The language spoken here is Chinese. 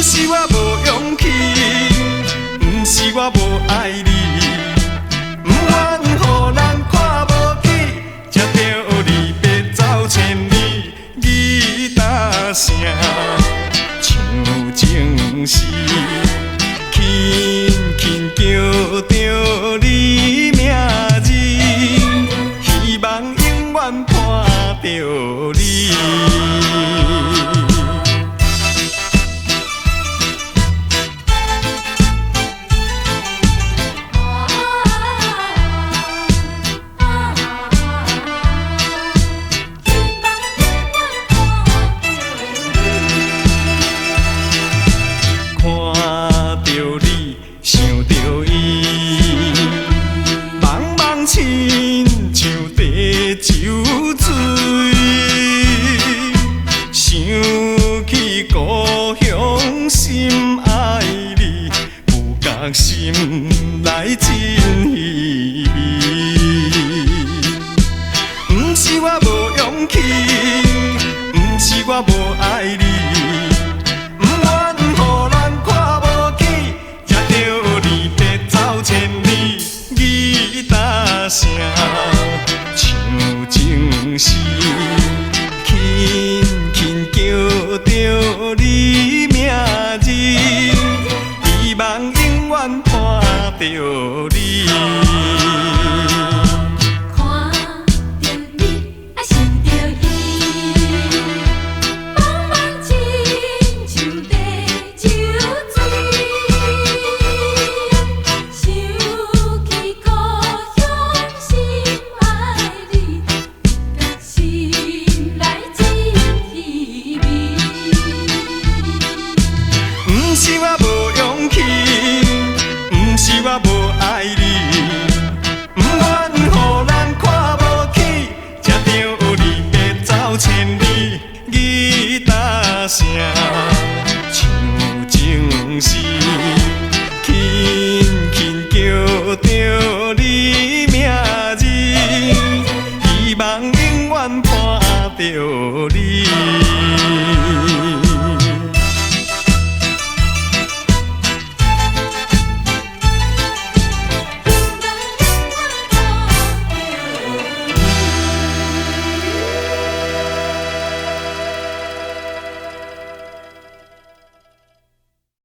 是我无勇气，不是我无爱你，不愿予人看无起，才着离别走千里。吉他声唱情诗，轻轻叫着你名字，希望永远伴着你。想着伊，茫茫亲像地酒醉，想起故乡心爱你，有觉心内真稀微。不是我无勇气，不是我无爱你。声唱情诗，轻轻叫着你名字，希望永远伴着你。不是我无